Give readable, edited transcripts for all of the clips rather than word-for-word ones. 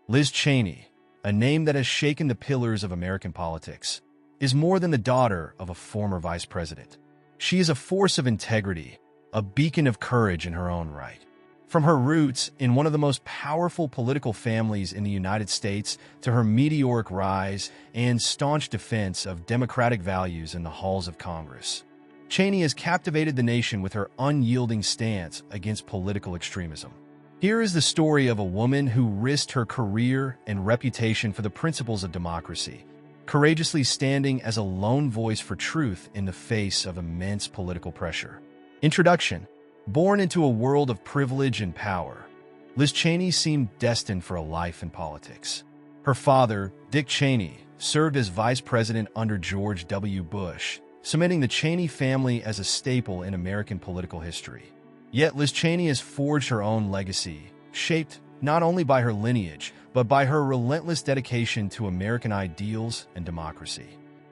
Liz Cheney, a name that has shaken the pillars of American politics, is more than the daughter of a former vice president. She is a force of integrity, a beacon of courage in her own right. From her roots in one of the most powerful political families in the United States to her meteoric rise and staunch defense of democratic values in the halls of Congress, Cheney has captivated the nation with her unyielding stance against political extremism. Here is the story of a woman who risked her career and reputation for the principles of democracy, courageously standing as a lone voice for truth in the face of immense political pressure. Introduction. Born into a world of privilege and power, Liz Cheney seemed destined for a life in politics. Her father, Dick Cheney, served as vice president under George W. Bush, cementing the Cheney family as a staple in American political history. Yet Liz Cheney has forged her own legacy, shaped not only by her lineage, but by her relentless dedication to American ideals and democracy.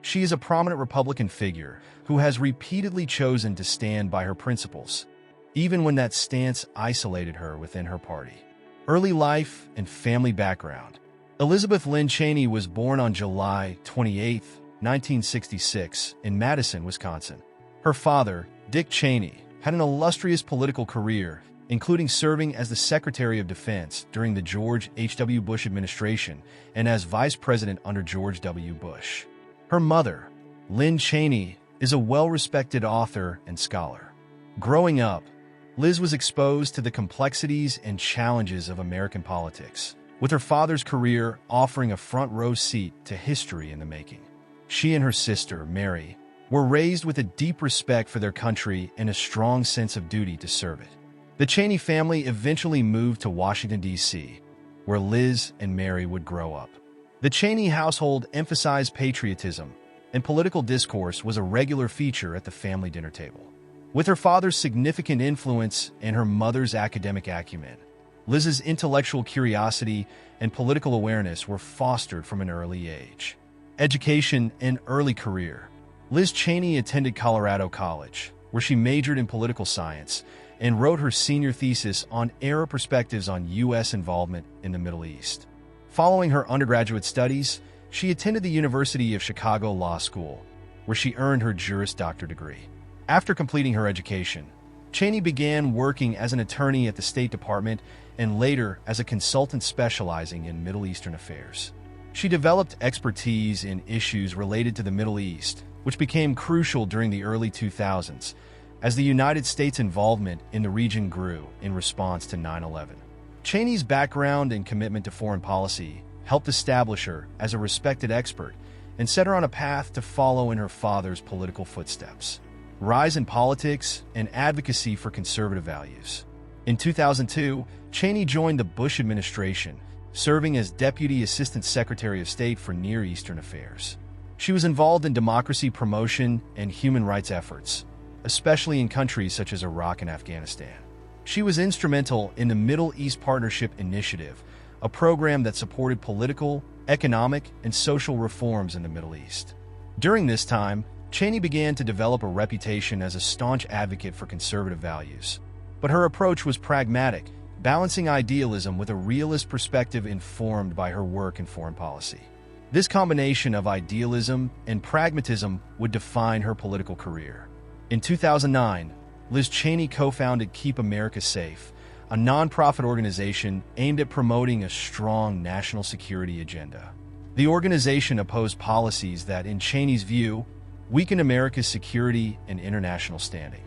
She is a prominent Republican figure who has repeatedly chosen to stand by her principles, even when that stance isolated her within her party. Early life and family background. Elizabeth Lynn Cheney was born on July 28, 1966, in Madison, Wisconsin. Her father, Dick Cheney, had an illustrious political career, including serving as the Secretary of Defense during the George H.W. Bush administration and as Vice President under George W. Bush. Her mother, Lynn Cheney, is a well-respected author and scholar. Growing up, Liz was exposed to the complexities and challenges of American politics, with her father's career offering a front-row seat to history in the making. She and her sister, Mary, were raised with a deep respect for their country and a strong sense of duty to serve it. The Cheney family eventually moved to Washington, D.C., where Liz and Mary would grow up. The Cheney household emphasized patriotism, and political discourse was a regular feature at the family dinner table. With her father's significant influence and her mother's academic acumen, Liz's intellectual curiosity and political awareness were fostered from an early age. Education and early career. Liz Cheney attended Colorado College, where she majored in political science and wrote her senior thesis on era perspectives on U.S. involvement in the Middle East. Following her undergraduate studies, she attended the University of Chicago Law School, where she earned her Juris Doctor degree. After completing her education, Cheney began working as an attorney at the State Department and later as a consultant specializing in Middle Eastern affairs. She developed expertise in issues related to the Middle East, which became crucial during the early 2000s as the United States' involvement in the region grew in response to 9/11. Cheney's background and commitment to foreign policy helped establish her as a respected expert and set her on a path to follow in her father's political footsteps. Rise in politics and advocacy for conservative values. In 2002, Cheney joined the Bush administration, serving as Deputy Assistant Secretary of State for Near Eastern Affairs. She was involved in democracy promotion and human rights efforts, especially in countries such as Iraq and Afghanistan. She was instrumental in the Middle East Partnership Initiative, a program that supported political, economic, and social reforms in the Middle East. During this time, Cheney began to develop a reputation as a staunch advocate for conservative values. But her approach was pragmatic, balancing idealism with a realist perspective informed by her work in foreign policy. This combination of idealism and pragmatism would define her political career. In 2009, Liz Cheney co-founded Keep America Safe, a nonprofit organization aimed at promoting a strong national security agenda. The organization opposed policies that, in Cheney's view, weakened America's security and international standing.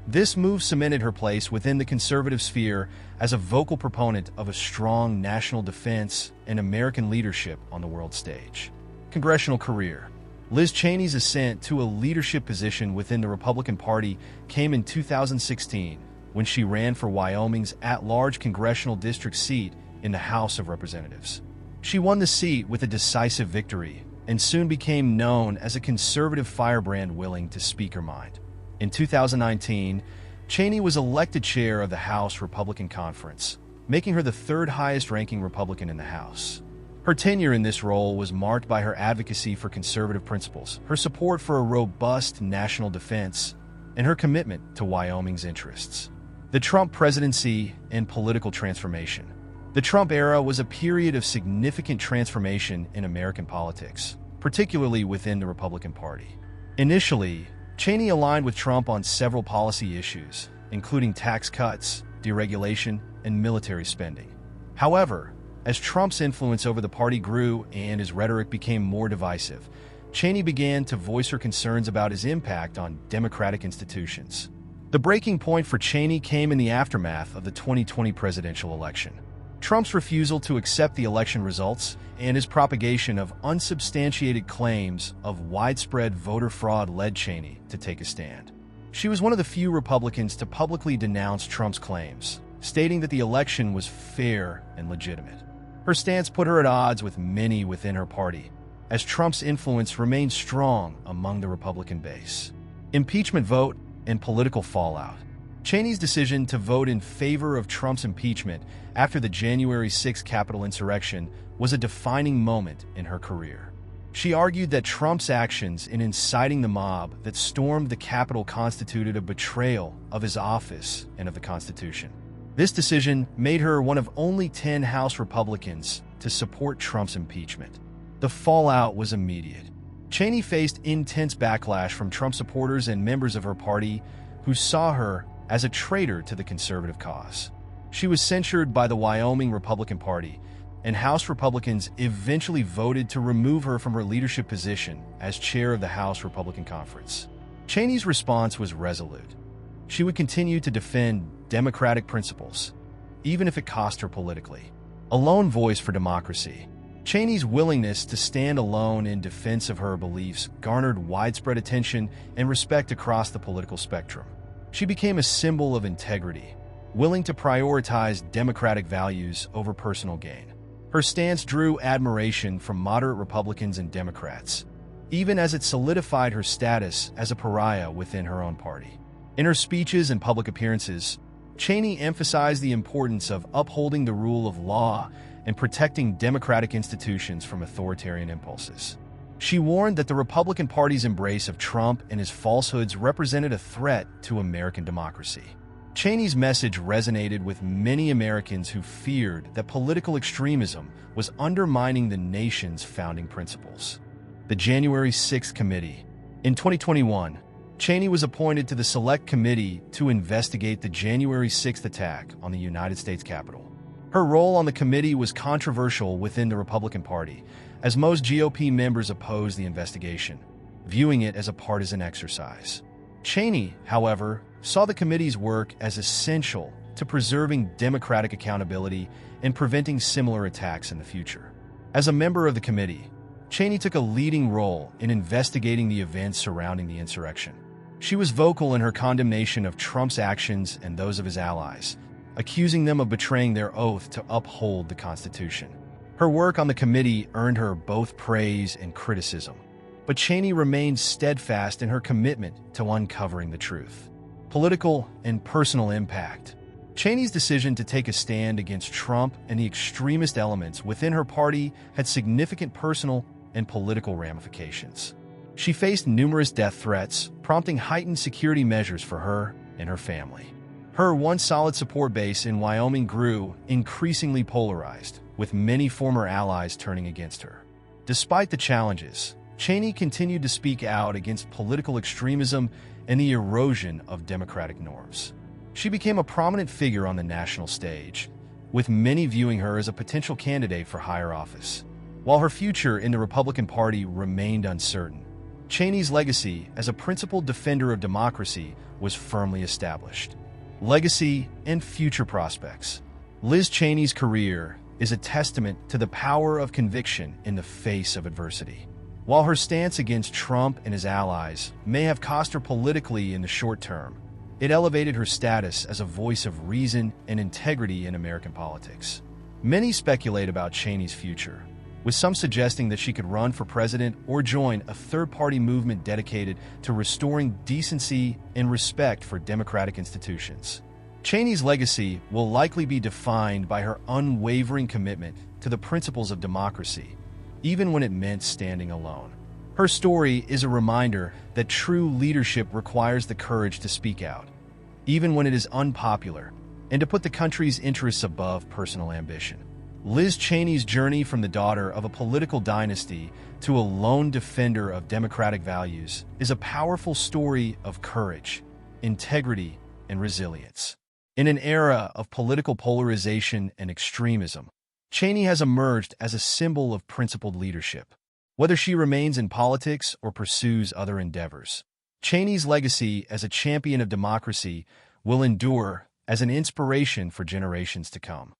This move cemented her place within the conservative sphere as a vocal proponent of a strong national defense and American leadership on the world stage. Congressional career. Liz Cheney's ascent to a leadership position within the Republican Party came in 2016 when she ran for Wyoming's at-large congressional district seat in the House of Representatives. She won the seat with a decisive victory and soon became known as a conservative firebrand willing to speak her mind. In 2019, Cheney was elected chair of the House Republican Conference, making her the third highest-ranking Republican in the House. Her tenure in this role was marked by her advocacy for conservative principles, her support for a robust national defense, and her commitment to Wyoming's interests. The Trump presidency and political transformation. The Trump era was a period of significant transformation in American politics, particularly within the Republican Party. Initially, Cheney aligned with Trump on several policy issues, including tax cuts, deregulation, and military spending. However, as Trump's influence over the party grew and his rhetoric became more divisive, Cheney began to voice her concerns about his impact on democratic institutions. The breaking point for Cheney came in the aftermath of the 2020 presidential election. Trump's refusal to accept the election results and his propagation of unsubstantiated claims of widespread voter fraud led Cheney to take a stand. She was one of the few Republicans to publicly denounce Trump's claims, stating that the election was fair and legitimate. Her stance put her at odds with many within her party, as Trump's influence remained strong among the Republican base. Impeachment vote and political fallout. Cheney's decision to vote in favor of Trump's impeachment after the January 6 Capitol insurrection was a defining moment in her career. She argued that Trump's actions in inciting the mob that stormed the Capitol constituted a betrayal of his office and of the Constitution. This decision made her one of only 10 House Republicans to support Trump's impeachment. The fallout was immediate. Cheney faced intense backlash from Trump supporters and members of her party who saw her as a traitor to the conservative cause. She was censured by the Wyoming Republican Party, and House Republicans eventually voted to remove her from her leadership position as chair of the House Republican Conference. Cheney's response was resolute. She would continue to defend democratic principles, even if it cost her politically. A lone voice for democracy. Cheney's willingness to stand alone in defense of her beliefs garnered widespread attention and respect across the political spectrum. She became a symbol of integrity, willing to prioritize democratic values over personal gain. Her stance drew admiration from moderate Republicans and Democrats, even as it solidified her status as a pariah within her own party. In her speeches and public appearances, Cheney emphasized the importance of upholding the rule of law and protecting democratic institutions from authoritarian impulses. She warned that the Republican Party's embrace of Trump and his falsehoods represented a threat to American democracy. Cheney's message resonated with many Americans who feared that political extremism was undermining the nation's founding principles. The January 6th Committee. In 2021, Cheney was appointed to the Select Committee to investigate the January 6th attack on the United States Capitol. Her role on the committee was controversial within the Republican Party, as most GOP members opposed the investigation, viewing it as a partisan exercise. Cheney, however, saw the committee's work as essential to preserving democratic accountability and preventing similar attacks in the future. As a member of the committee, Cheney took a leading role in investigating the events surrounding the insurrection. She was vocal in her condemnation of Trump's actions and those of his allies, accusing them of betraying their oath to uphold the Constitution. Her work on the committee earned her both praise and criticism, but Cheney remained steadfast in her commitment to uncovering the truth. Political and personal impact. Cheney's decision to take a stand against Trump and the extremist elements within her party had significant personal and political ramifications. She faced numerous death threats, prompting heightened security measures for her and her family. Her once solid support base in Wyoming grew increasingly polarized, with many former allies turning against her. Despite the challenges, Cheney continued to speak out against political extremism and the erosion of democratic norms. She became a prominent figure on the national stage, with many viewing her as a potential candidate for higher office. While her future in the Republican Party remained uncertain, Cheney's legacy as a principled defender of democracy was firmly established. Legacy and future prospects. Liz Cheney's career is a testament to the power of conviction in the face of adversity. While her stance against Trump and his allies may have cost her politically in the short term, it elevated her status as a voice of reason and integrity in American politics. Many speculate about Cheney's future, with some suggesting that she could run for president or join a third-party movement dedicated to restoring decency and respect for democratic institutions. Cheney's legacy will likely be defined by her unwavering commitment to the principles of democracy, even when it meant standing alone. Her story is a reminder that true leadership requires the courage to speak out, even when it is unpopular, and to put the country's interests above personal ambition. Liz Cheney's journey from the daughter of a political dynasty to a lone defender of democratic values is a powerful story of courage, integrity, and resilience. In an era of political polarization and extremism, Cheney has emerged as a symbol of principled leadership. Whether she remains in politics or pursues other endeavors, Cheney's legacy as a champion of democracy will endure as an inspiration for generations to come.